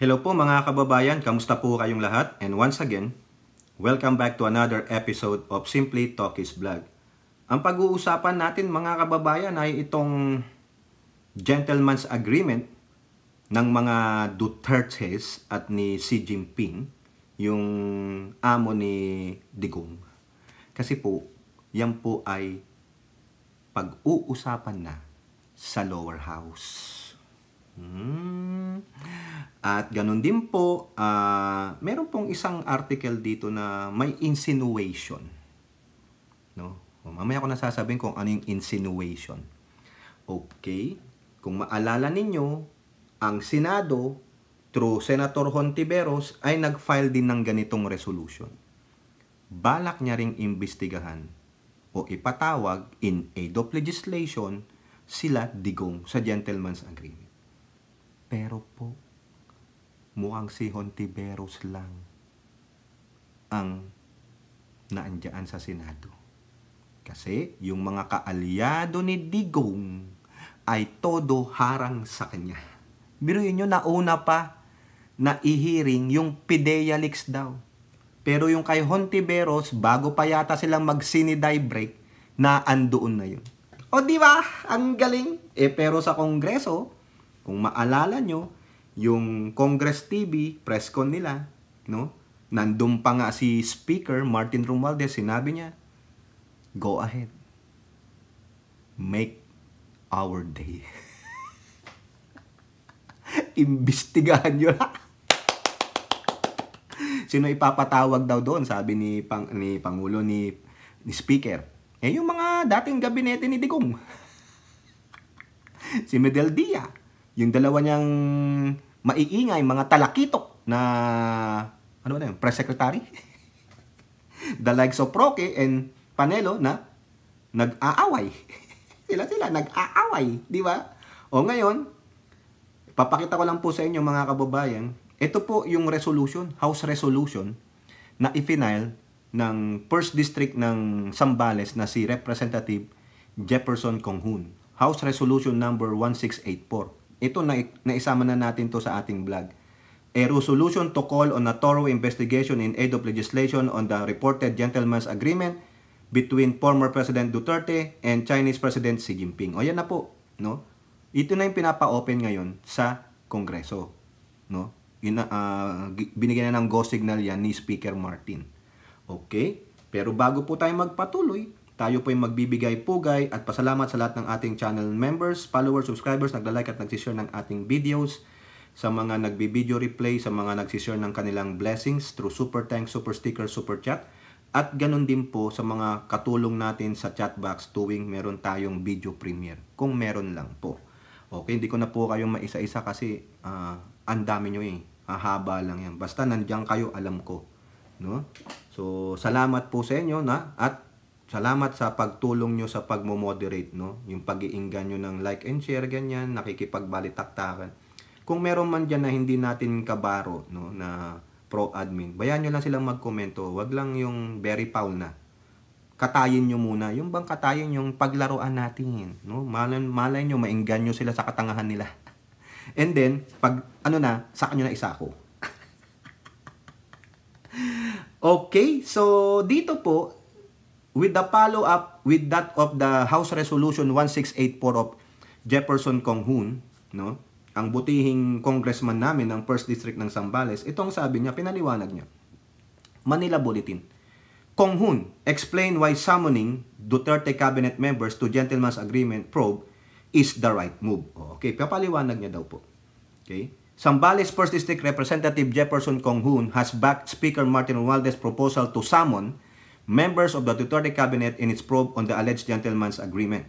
Hello po mga kababayan, kamusta po kayong lahat? And once again, welcome back to another episode of Simply Talkies Vlog. Ang pag-uusapan natin mga kababayan ay itong gentleman's agreement ng mga Dutertes at ni Xi Jinping, yung amo ni Digong. Kasi po, yan po ay pag-uusapan na sa lower house. At ganun din po, meron pong isang article dito na may insinuation. No? Mamaya ko nasasabihin kung ano yung insinuation. Okay, kung maalala ninyo, ang Senado, through Senator Hontiveros, ay nag-file din ng ganitong resolution. Balak niya ring imbestigahan o ipatawag in aid of legislation sila Digong sa gentleman's agreement. Pero po, mukhang si Hontiveros lang ang naandyan sa Senado. Kasi yung mga kaalyado ni Digong ay todo harang sa kanya. Biruin nyo, nauna pa na i-hearing yung PIDEA leaks daw. Pero yung kay Hontiveros, bago pa yata silang mag-sine-die break, na andoon na yun. O di ba? Ang galing. Pero sa Kongreso, kung maalala nyo, yung Congress TV, press con nila, no? Nandun pa nga si Speaker Martin Romualdez, sinabi niya, go ahead. Make our day. Imbestigahan nyo na. Sino ipapatawag daw doon? Sabi ni Pangulo, ni Speaker. Yung mga dating gabinete ni Digong. Si Medel Dia. Yung dalawa niyang maiingay, mga talakitok na, ano ba na yun, press secretary? The likes of Roque and Panelo na nag-aaway. Sila nag-aaway, di ba? O ngayon, papakita ko lang po sa inyo mga kababayan, ito po yung resolution, House Resolution, na i-file ng 1st District ng Zambales na si Representative Jefferson Conghun. House Resolution number 1684. Ito naisama na natin to sa ating vlog. A resolution to call on a thorough investigation in aid of legislation on the reported gentleman's agreement between former President Duterte and Chinese President Xi Jinping. O yan na po, no? Ito na yung pinapa-open ngayon sa Kongreso, no? Binigyan na ng go signal yan ni Speaker Martin. Okay? Pero bago po tayo magpatuloy, tayo po ay magbibigay-pugay at pasalamat sa lahat ng ating channel members, followers, subscribers, nagla-like at nagsishare ng ating videos, sa mga nagbi-video replay, sa mga nagsishare ng kanilang blessings through super thanks, super sticker, super chat, at ganun din po sa mga katulong natin sa chat box tuwing meron tayong video premiere, kung meron lang po. Okay, hindi ko na po kayo maisa-isa kasi ang dami nyo haba lang yan. Basta nandiyan kayo, alam ko. No? So, salamat po sa inyo na at salamat sa pagtulong nyo sa pagmo-moderate, no? Yung pag-iinggan nyo ng like and share, ganyan, nakikipagbalitaktakan. Kung meron man dyan na hindi natin kabaro, no, na pro-admin, bayan nyo lang silang magkomento. Wag lang yung very foul na. Katayin nyo muna. Yung bang katayin yung paglaruan natin, no? Malay nyo, mainggan nyo sila sa katangahan nila. And then, pag ano na, saka nyo na isa ako. Okay, so dito po, with the follow-up with that of the House Resolution 1684 of Jefferson Conghun, no? Ang butihing congressman namin ng 1st District ng Zambales, itong sabi niya, pinaliwanag niya. Manila Bulletin. Conghun, explain why summoning Duterte cabinet members to gentleman's agreement probe is the right move. Okay, papaliwanag niya daw po. Okay? Zambales 1st District Representative Jefferson Conghun has backed Speaker Martin Romualdez's proposal to summon members of the Duterte cabinet in its probe on the alleged gentleman's agreement.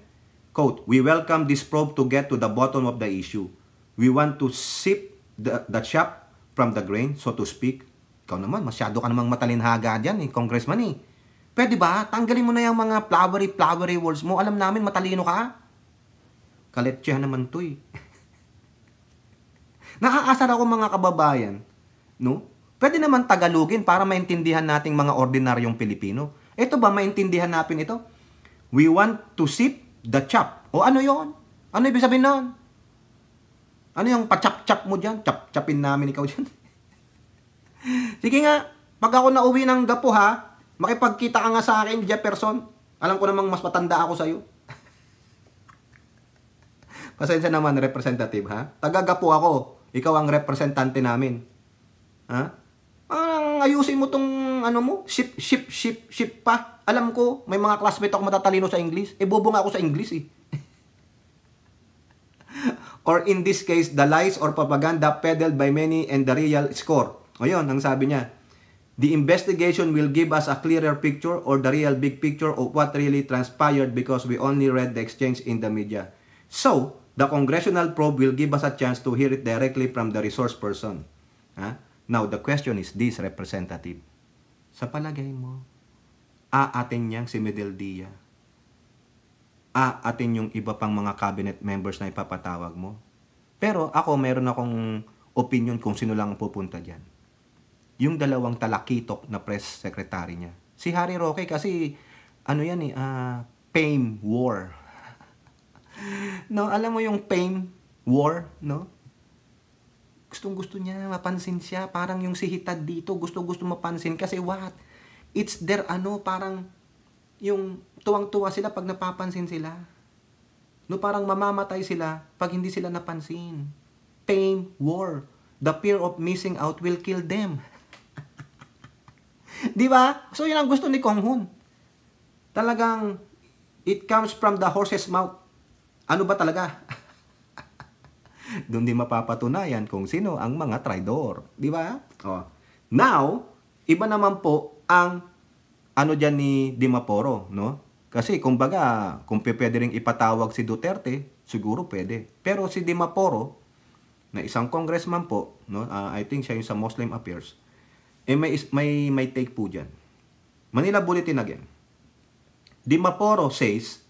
Quote, we welcome this probe to get to the bottom of the issue. We want to sift the chaff from the grain, so to speak. Ikaw naman, masyado ka namang matalinhaga dyan, congressman eh. Pwede ba? Tanggalin mo na yung mga flowery words mo. Alam namin, matalino ka. Kaletsya naman to eh. Naaasar ako mga kababayan, no? Pwede naman Tagalogin para maintindihan nating mga ordinaryong Pilipino. Ito ba, maintindihan natin ito? We want to sift the chaff. O ano yon? Ano ibig sabihin nun? Ano yung pachap-chap mo dyan? Chap-chapin namin ikaw dyan. Sige nga, pag ako nauwi ng Gapo ha, makipagkita ka nga sa akin, Jefferson. Alam ko namang mas matanda ako sa'yo. Pasensya naman, representative ha. Taga-Gapo ako. Ikaw ang representante namin. Ha? Ayusin mo tong ano mo, ship pa. Alam ko, may mga classmate ako matatalino sa English. Bobo nga ako sa English eh. Or in this case, the lies or propaganda peddled by many and the real score. O yun, ang sabi niya, the investigation will give us a clearer picture or the real big picture of what really transpired because we only read the exchange in the media. So, the congressional probe will give us a chance to hear it directly from the resource person. Now, the question is this, Representative. Sa palagay mo, aatin niyang si Medel Dia? Aatin yung iba pang mga cabinet members na ipapatawag mo? Pero ako, meron akong opinion kung sino lang pupunta dyan. Yung dalawang talakitok na press secretary niya. Si Harry Roque kasi, ano yan eh, fame war. No, alam mo yung fame war, no? Gustong-gusto niya, mapansin siya. Parang yung si Hitad dito, gusto-gusto mapansin. Kasi what? It's their parang yung tuwang-tuwa sila pag napapansin sila. No, parang mamamatay sila pag hindi sila napansin. Fame war. The fear of missing out will kill them. Di ba? So, yun ang gusto ni Kong Hoon. Talagang, it comes from the horse's mouth. Ano ba talaga? Doon din mapapatunayan kung sino ang mga traidor. Di ba? Oh. Now, iba naman po ang ano dyan ni Dimaporo, no? Kasi, kumbaga, kung pwede rin ipatawag si Duterte, siguro pwede. Pero si Dimaporo, na isang congressman po, no? I think siya yung sa Muslim Affairs, may take po dyan. Manila Bulletin again. Dimaporo says,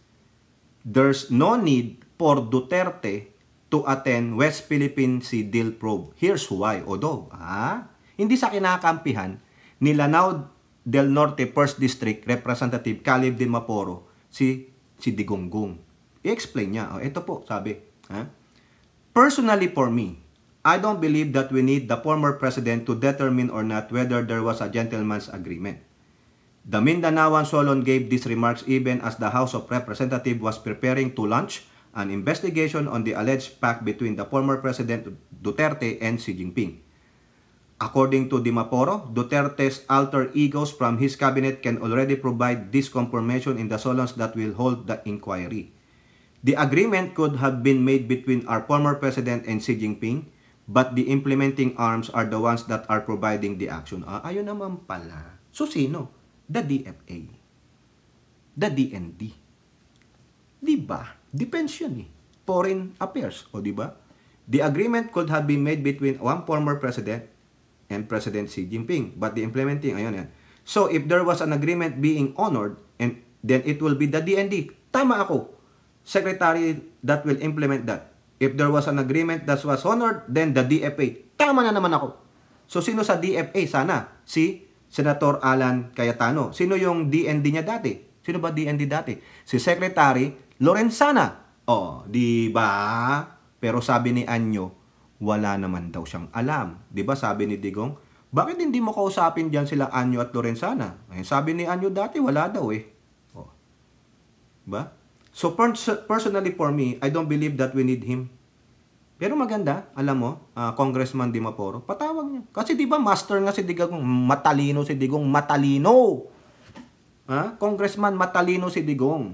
there's no need for Duterte to attend West Philippine Sea Deal probe. Here's why. Although, hindi sa kinakampihan ni Lanao del Norte 1st District Representative Caleb Dimaporo si Digongong. I-explain niya. Ito po, sabi. Personally for me, I don't believe that we need the former president to determine or not whether there was a gentleman's agreement. The Mindanaoan Solon gave these remarks even as the House of Representatives was preparing to launch an investigation on the alleged pact between the former President Duterte and Xi Jinping. According to Dimaporo, Duterte's alter egos from his cabinet can already provide this confirmation in the Solons that will hold the inquiry. The agreement could have been made between our former President and Xi Jinping, but the implementing arms are the ones that are providing the action. Ayun naman pala. So sino? The DFA. The DND. Diba? Depends yun eh. Foreign Affairs. O diba? The agreement could have been made between one former President and President Xi Jinping. But the implementing, ayun yan. So if there was an agreement being honored, and then it will be the DND. Tama ako. Secretary that will implement that. If there was an agreement that was honored, then the DFA. Tama na naman ako. So, sino sa DFA? Sana si Senator Alan Cayetano. Sino yung DND niya dati? Sino ba DND dati? Si Secretary Lorenzana. Di ba? Pero sabi ni Anyo, wala naman daw siyang alam. Di ba sabi ni Digong, bakit hindi mo kausapin dyan sila Anyo at Lorenzana? Sabi ni Anyo dati, wala daw eh. Ba? So personally for me, I don't believe that we need him. Pero maganda, alam mo, Congressman Dimaporo, patawag niya. Kasi di ba master nga si Digong, matalino si Digong, matalino. Congressman matalino si Digong.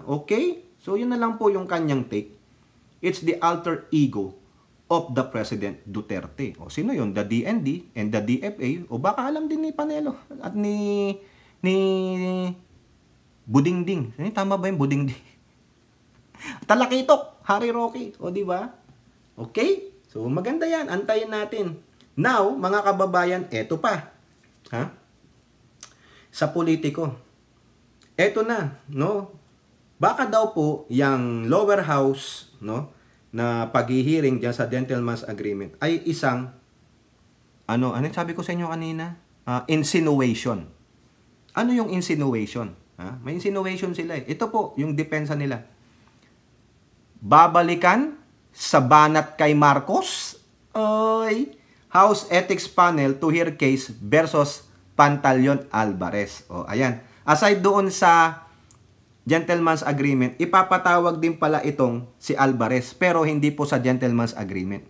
Okay? So yun na lang po yung kanyang take. It's the alter ego of the President Duterte. Sino yun? The DND and the DFA. Baka alam din ni Panelo at ni Budingding. Tama ba yung Budingding? Talakitok, Harry Roque. Di ba? Okay? So, maganda yan. Antayin natin. Now, mga kababayan, eto pa. Sa politiko. Eto na, no? Baka daw po, yung lower house, no? Na paghihiring dyan sa gentleman's agreement ay isang, ano sabi ko sa inyo kanina? Insinuation. Ano yung insinuation? May insinuation sila eh. Ito po, yung depensa nila. Babalikan sa banat kay Marcos. Oy, House Ethics Panel to hear case versus Pantaleon Alvarez. O, ayan. Aside doon sa gentleman's agreement, ipapatawag din pala itong si Alvarez, pero hindi po sa gentleman's agreement.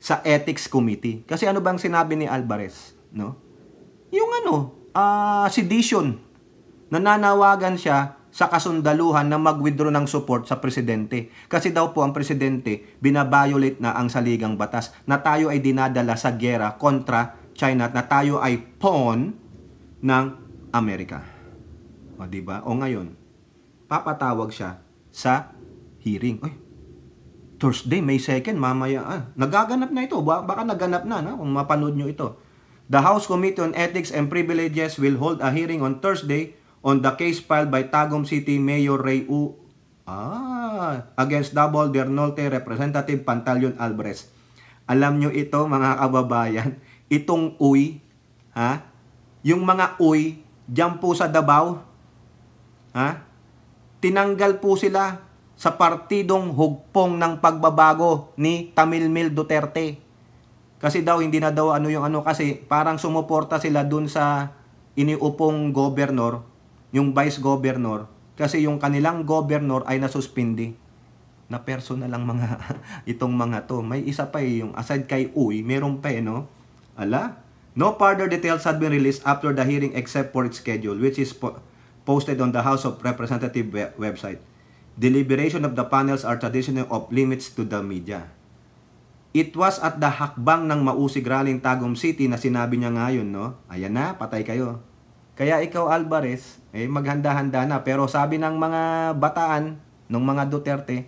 Sa Ethics Committee. Kasi ano bang sinabi ni Alvarez? No? Yung sedition. Nananawagan siya sa kasundaluhan na mag-withdraw ng support sa presidente. Kasi daw po ang presidente binabiolate na ang saligang batas na tayo ay dinadala sa giyera kontra China, na tayo ay pawn ng Amerika. O, diba? O ngayon, papatawag siya sa hearing. Oy, Thursday, May 2nd, mamaya. Nagaganap na ito. Baka naganap na, no? Kung mapanood nyo ito. The House Committee on Ethics and Privileges will hold a hearing on Thursday on the case filed by Tagum City Mayor Ray U against Davao del Norte Representative Pantaleon Alvarez. Alam nyo ito, mga kababayan, itong uy, yung mga uy, dyan po sa Davao, tinanggal po sila sa partidong hugpong ng pagbabago ni Tamilmil Duterte. Kasi daw, hindi na daw kasi parang sumuporta sila dun sa iniupong governor, yung vice governor, kasi yung kanilang governor ay nasuspindi. Na personal lang mga itong mga to. May isa pa yung aside kay Uy, meron pa no? No further details had been released after the hearing except for its schedule, which is posted on the House of Representatives website. Deliberation of the panels are traditionally off limits to the media. It was at the hakbang ng mausig raling Tagum City na sinabi niya ngayon, no? Ayan na, patay kayo. Kaya ikaw, Alvarez, maghanda-handa na. Pero sabi ng mga bataan, ng mga Duterte,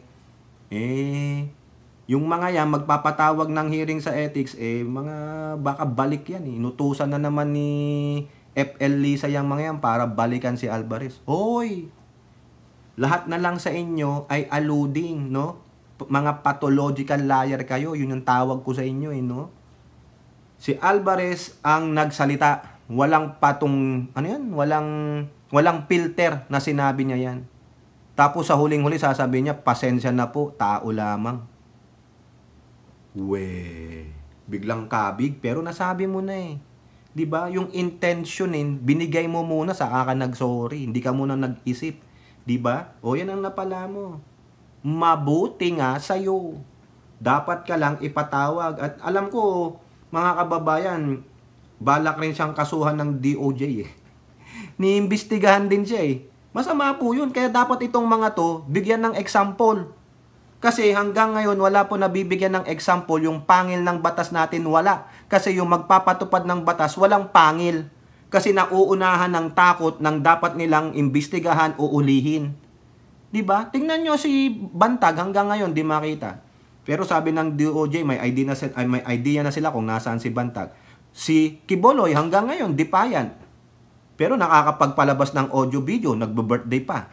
yung mga yan, magpapatawag ng hearing sa ethics, mga baka balik yan. Inutusan na naman ni FL Lisa yung mga yan para balikan si Alvarez. Hoy! Lahat na lang sa inyo ay alluding, no? Mga pathological liar kayo, yun yung tawag ko sa inyo, no? Si Alvarez ang nagsalita. Walang walang filter na sinabi niya yan. Tapos sa huling-huli sasabihin niya, pasensya na po, tao lamang. Biglang kabig, pero nasabi mo na 'Di ba? Yung intentionin, binigay mo muna sa ka nag-sorry, hindi ka muna nag-isip. 'Di ba? O yan ang napala mo. Mabuti nga sa'yo. Dapat ka lang ipatawag. At alam ko, mga kababayan, balak rin siyang kasuhan ng DOJ Niimbestigahan din siya Masama po yun. Kaya dapat itong mga to, bigyan ng example. Kasi hanggang ngayon, wala po nabibigyan ng example. Yung pangil ng batas natin, wala. Kasi yung magpapatupad ng batas, walang pangil. Kasi nauunahan ng takot ng dapat nilang imbestigahan o ulihin. Diba? Tingnan nyo si Bantag hanggang ngayon, di makita. Pero sabi ng DOJ, may idea na sila kung nasaan si Bantag. Si Quiboloy hanggang ngayon, defiant. Pero nakakapagpalabas ng audio-video, nagbe-birthday pa.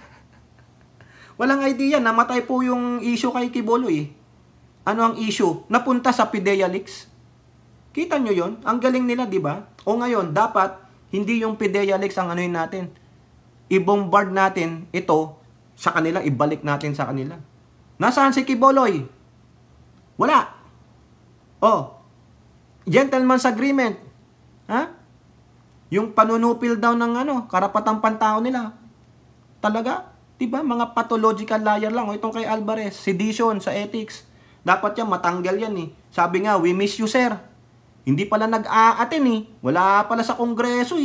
Walang idea, namatay po yung issue kay Quiboloy. Ano ang issue? Napunta sa PIDEA Leaks. Kita nyo yon? Ang galing nila, di ba? O ngayon, dapat, hindi yung PIDEA Leaks ang anuin natin. I-bombard natin ito sa kanila, ibalik natin sa kanila. Nasaan si Quiboloy? Wala. Gentleman's agreement. Yung panunupil daw ng karapatang pantao nila. Talaga? Diba? Mga pathological liar lang. Itong kay Alvarez, sedition sa ethics. Dapat yan, matanggal yan Sabi nga, we miss you, sir. Hindi pala nag-a-attend Wala pala sa kongreso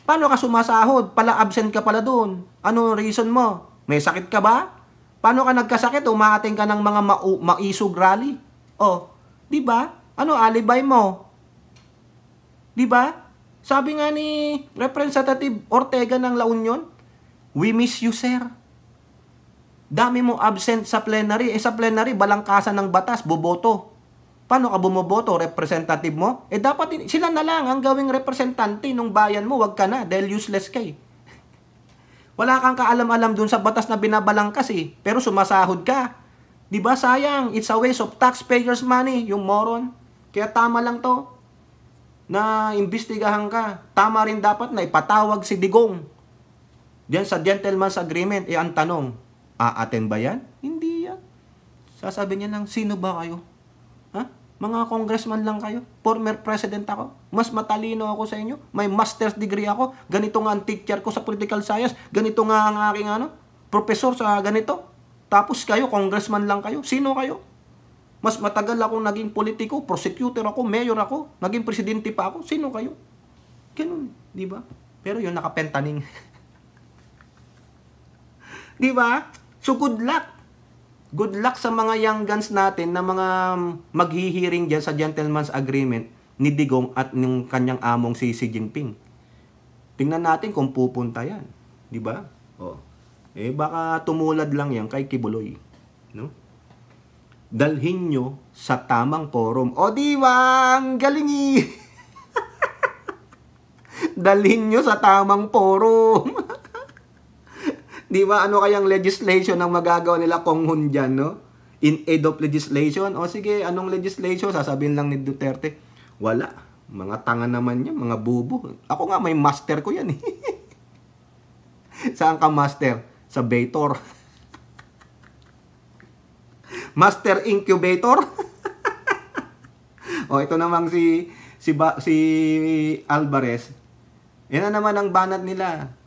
paano ka sumasahod? Pala absent ka pala doon. Ano reason mo? May sakit ka ba? Paano ka nagkasakit? Umaating ka ng mga maisog rally. Diba? Ano alibay mo? Diba? Sabi nga ni Representative Ortega ng La Union, we miss you, sir. Dami mo absent sa plenary. Sa plenary, balangkasan ng batas, boboto. Paano ka bumoboto? Representative mo? Dapat sila na lang ang gawing representante ng bayan mo. Wag ka na, dahil useless ka Wala kang kaalam-alam dun sa batas na binabalangkas Pero sumasahod ka. Diba sayang? It's a waste of taxpayers' money, yung moron. Kaya tama lang to na imbestigahan ka. Tama rin dapat na ipatawag si Digong. Diyan sa gentleman's agreement, ang tanong, a-attend ba yan? Hindi yan. Sasabihin niya lang, sino ba kayo? Ha? Mga congressman lang kayo. Former president ako. Mas matalino ako sa inyo. May master's degree ako. Ganito nga ang teacher ko sa political science. Ganito nga ang aking professor sa ganito. Tapos kayo, congressman lang kayo. Sino kayo? Mas matagal akong naging politiko, prosecutor ako, mayor ako, naging presidente pa ako. Sino kayo? Ganun, di ba? Pero yun, nakapentaning. Di ba? So good luck. Good luck sa mga young guns natin na mga maghihiring dyan sa gentleman's agreement ni Digong at ng kanyang among si Xi Jinping. Tingnan natin kung pupunta yan. Di ba? Oh. Baka tumulad lang yan kay Kibuloy. No? Dalhin nyo sa tamang forum. O di ba? Ang galing Dalhin nyo sa tamang forum. Di ba, ano kayang legislation ang magagawa nila Kong Hun dyan, no? In aid of legislation? O sige, anong legislation? Sasabihin lang ni Duterte. Wala. Mga tanga naman yan, mga bubo. Ako nga, may master ko yan. Saan ka master? Sa Bator. Master Incubator? O, ito namang si Alvarez. Yan na naman ang banat nila.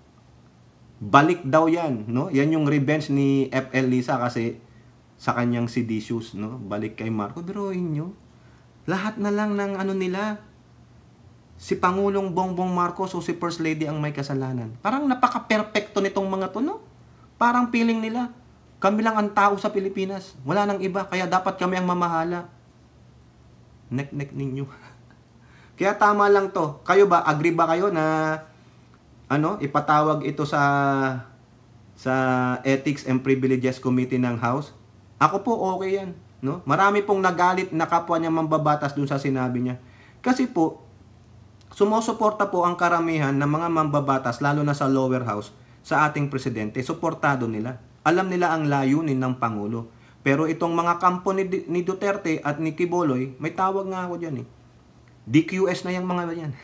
Balik daw yan, no? Yan yung revenge ni FL Lisa kasi sa kanyang seditious, no? Balik kay Marcos. Biruin nyo. Lahat na lang ng nila. Si Pangulong Bongbong Marcos o si First Lady ang may kasalanan. Parang napaka-perfecto nitong mga to, no? Parang feeling nila, kami lang ang tao sa Pilipinas. Wala nang iba, kaya dapat kami ang mamahala. Nek-nek ninyo. Kaya tama lang to. Kayo ba, agree ba kayo na ipatawag ito sa Ethics and Privileges Committee ng House? Ako po okay yan, no? Marami pong nagalit na kapwa niya mambabatas dun sa sinabi niya. Kasi po sumusuporta po ang karamihan ng mga mambabatas lalo na sa lower house sa ating presidente. Suportado nila. Alam nila ang layunin ng pangulo. Pero itong mga kampo ni Duterte at ni Quiboloy, may tawag nga ako diyan DQS na yung mga yan.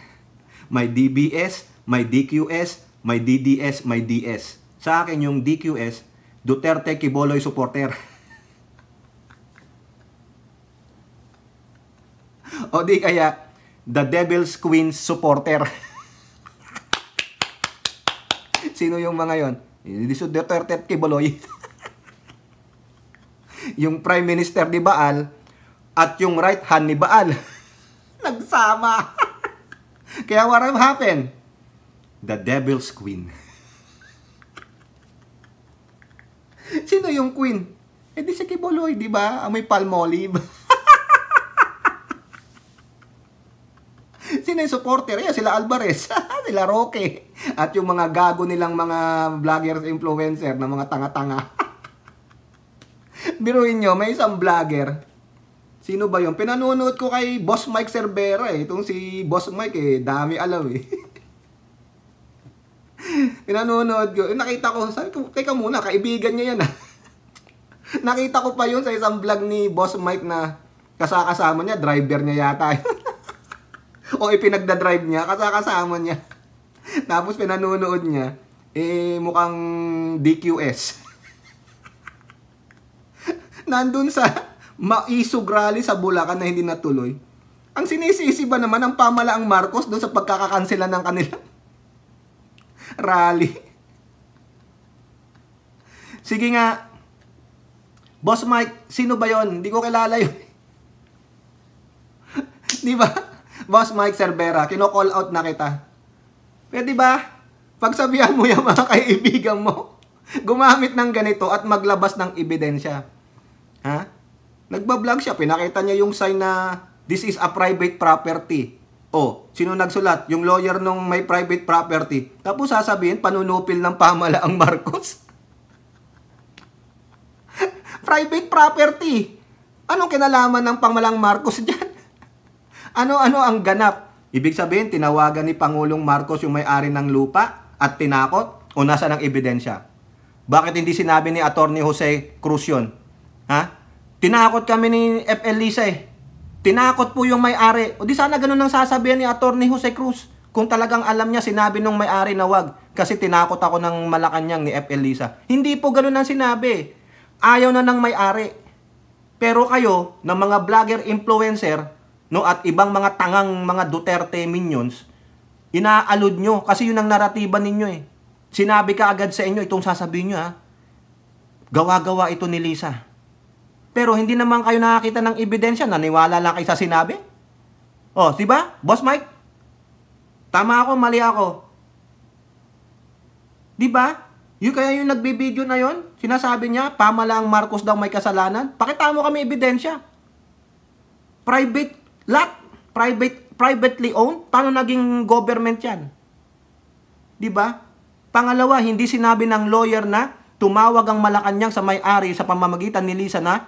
May DBS, may DQS, may DDS, may DS. Sa akin yung DQS, Duterte Quiboloy supporter. O di kaya, The Devil's Queen supporter. Sino yung mga yon? Duterte at Quiboloy. Yung Prime Minister ni Baal at yung right hand ni Baal. Nagsama. Kaya what happened? The Devil's Queen. Sino yung queen? Di si Quiboloy, di ba? Amoy palmolive. Sino yung supporter? Sila Alvarez, sila Roque. At yung mga gago nilang mga vloggers, influencer na mga tanga-tanga. Biruin nyo, may isang vlogger. Sino ba yun? Pinanonood ko kay Boss Mike Cervera Itong si Boss Mike dami alam Pinanonood ko. Nakita ko, sabi ko, teka muna, kaibigan niya yan Nakita ko pa yun sa isang vlog ni Boss Mike na kasama niya, driver niya yata o ipinagda-drive niya, kasama niya. Tapos pinanonood niya, mukhang DQS. Nandun sa Maisog rally sa Bulacan na hindi natuloy. Ang sinisisi ba naman ang pamalaang Marcos doon sa pagkakakansela ng kanilang rally? Sige nga, Boss Mike, sino ba yon? Hindi ko kilala yun. Di ba? Boss Mike Cervera, kino-call out na kita. Pwede ba? Pagsabihan mo yung mga kaibigan mo, gumamit ng ganito at maglabas ng ebidensya. Ha? Nagbablog siya, pinakita niya yung sign na this is a private property. O, sino nagsulat? Yung lawyer nung may private property. Tapos sasabihin, panunupil ng pamalaang Marcos. Private property. Anong kinalaman ng pamalaang Marcos dyan? Ano ang ganap? Ibig sabihin, tinawagan ni Pangulong Marcos yung may-ari ng lupa at tinakot o nasa ng ebidensya? Bakit hindi sinabi ni Attorney Jose Cruz yun? Ha? Tinakot kami ni FL Lisa Tinakot po yung may-ari. O di sana ganun ang sasabihin ni Attorney Jose Cruz. Kung talagang alam niya, sinabi nung may-ari na wag. Kasi tinakot ako ng Malacanang ni FL Lisa. Hindi po ganun ang sinabi. Ayaw na ng may-ari. Pero kayo, na mga vlogger influencer, no, at ibang mga tangang mga Duterte minions, inaalod nyo kasi yun ang naratiban ninyo eh. Sinabi ka agad sa inyo, itong sasabihin nyo ha, gawa-gawa ito ni Lisa. Pero hindi naman kayo nakakita ng ebidensya, naniwala lang kayo sa sinabi. Oh, di ba? Boss Mike? Tama ako, mali ako. Di ba? Yung kaya yung nagbibideo na yon, sinasabi niya, pamalaang Marcos daw may kasalanan. Pakita mo kami ebidensya. Private lot, privately owned, paano naging government yan? Di ba? Pangalawa, hindi sinabi ng lawyer na tumawag ang Malacanang sa may-ari sa pamamagitan ni Lisa na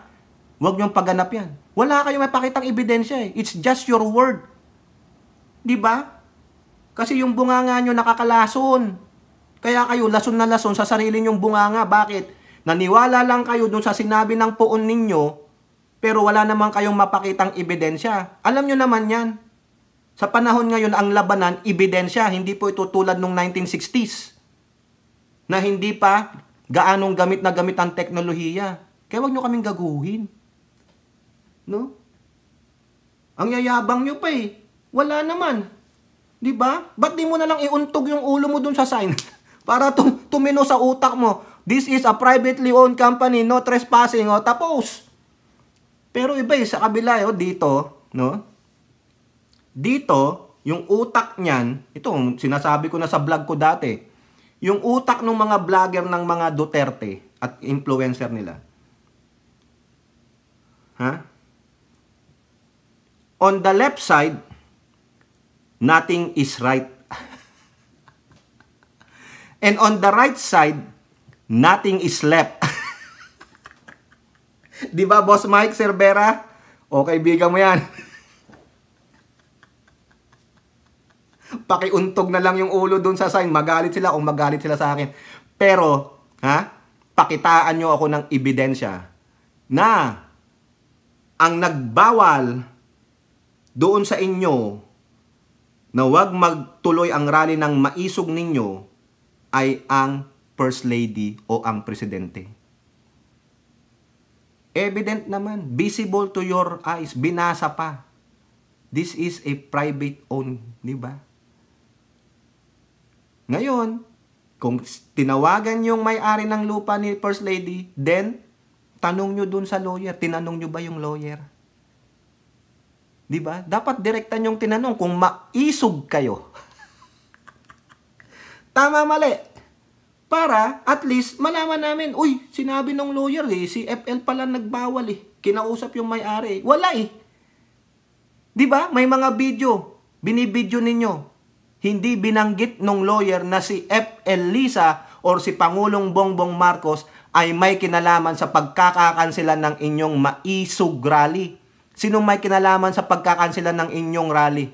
huwag niyong pagganap yan. Wala kayong mapakitang ebidensya eh. It's just your word. Di ba? Kasi yung bunganga nyo nakakalason. Kaya kayo lason na lason sa sarili nyong bunganga. Bakit? Naniwala lang kayo dun sa sinabi ng poon ninyo, pero wala naman kayong mapakitang ebidensya. Alam nyo naman yan. Sa panahon ngayon, ang labanan, ebidensya. Hindi po ito tulad nung 1960s. Na hindi pa gaanong gamit na gamit ang teknolohiya. Kaya wag nyo kaming gaguhin. No? Ang yayabang nyo pa eh. Wala naman. Di ba? Ba't di mo na lang iuntog yung ulo mo dun sa sign? Para tumino sa utak mo. This is a privately owned company, no trespassing, o tapos. Pero iba eh, sa kabila, dito, no? Dito, yung utak niyan, ito, sinasabi ko na sa vlog ko dati, yung utak ng mga vlogger ng mga Duterte at influencer nila. Ha? On the left side, nothing is right. And on the right side, nothing is left. Di ba, Boss Mike Cervera? O, kaibigan mo yan. Pakiuntog na lang yung ulo dun sa sign. Magalit sila kung magalit sila sa akin. Pero, pakitaan nyo ako ng ebidensya na ang nagbawal doon sa inyo na wag magtuloy ang rally ng maisog ninyo ay ang First Lady o ang Presidente. Evident naman, visible to your eyes, binasa pa. This is a private owned, di ba? Ngayon, kung tinawagan yung may-ari ng lupa ni First Lady, then, tanong nyo dun sa lawyer. Tinanong nyo ba yung lawyer? Di ba? Dapat direktan yung tinanong kung maisog kayo. Tama, mali. Para, at least, malaman namin, uy, sinabi ng lawyer eh, si FL pala nagbawal eh. Kinausap yung may-ari. Wala eh. Di ba? May mga video. Binibidyo ninyo. Hindi binanggit ng lawyer na si FL Lisa or si Pangulong Bongbong Marcos ay may kinalaman sa pagkakakansilan ng inyong maisog rally. Sinong may kinalaman sa pagkakansilan ng inyong rally?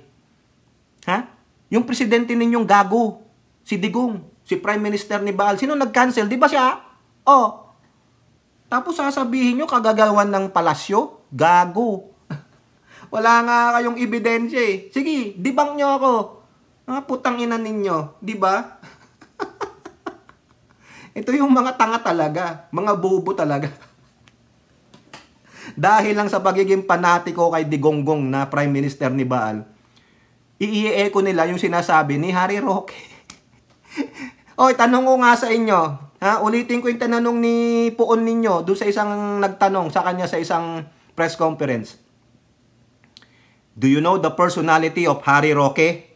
Ha? Yung presidente ninyong gago. Si Digong. Si Prime Minister ni Baal. Sino nag-cancel? Di ba siya? Oh. Tapos sasabihin nyo kagagawan ng palasyo? Gago. Wala nga kayong ebidensya eh. Sige, debunk nyo ako. Mga putang ina ninyo. Di ba? Ito yung mga tanga talaga. Mga bobo talaga. Dahil lang sa pagiging panatiko kay Digonggong na Prime Minister ni Baal, i-echo nila yung sinasabi ni Harry Roque. Oy, tanong ko nga sa inyo. Ulitin ko yung tanong ni Poon ninyo doon sa isang nagtanong sa kanya sa isang press conference. Do you know the personality of Harry Roque?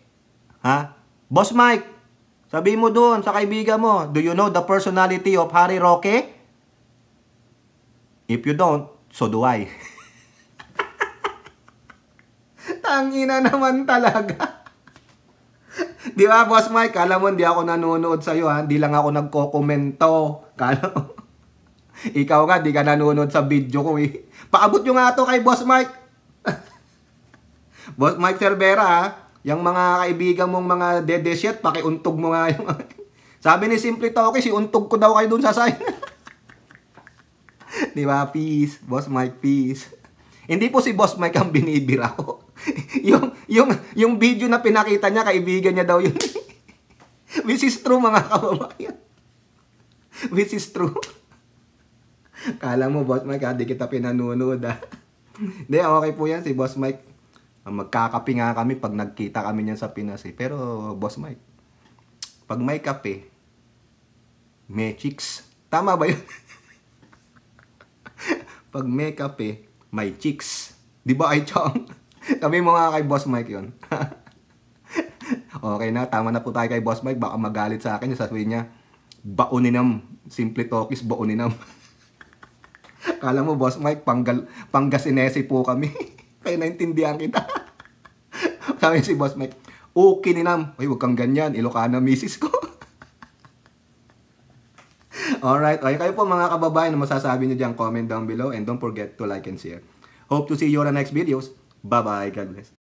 Boss Mike, sabi mo doon sa kaibigan mo, do you know the personality of Harry Roque? If you don't, so do I. Tangina naman talaga. Di ba, Boss Mike? Kala mo, hindi ako nanonood sa'yo, ha? Hindi lang ako nagko-komento. Kala mo. Ikaw ka, di ka nanonood sa video ko, eh. Paabot nyo nga to kay Boss Mike. Boss Mike Cervera, ha? Yung mga kaibigan mong mga dedesyet, pakiuntog mo nga yung... Sabi ni Simple Toke, si untog ko daw kayo dun sa sign. Di ba? Peace. Boss Mike, peace. Hindi po si Boss Mike ang binibira ko. yung video na pinakita niya, kaibigan niya daw yun. Which is true, mga kababayan. Which is true. Kala mo, Boss Mike, di kita pinanunood, ha? Hindi, okay po yan si Boss Mike. Magkakape nga kami pag nagkita kami niyan sa Pinas, eh. Pero, Boss Mike, pag may kape, may chicks. Tama ba yun? Pag may kape, may chicks. Di ba, ay chong? Kami mo nga kay Boss Mike yun. Okay na, tama na po tayo kay Boss Mike. Baka magalit sa akin, sasabihin niya, bauninam. Simple talkies, bauninam. Kala mo, Boss Mike, Pangasinese po kami. Kaya naintindihan kita. Sabi si Boss Mike, okay ninam. Uy, huwag kang ganyan. Ilocana misis ko. Alright. Okay, kayo po mga kababayan na masasabi nyo dyan, comment down below. And don't forget to like and share. Hope to see you on the next videos. Bye-bye. God bless.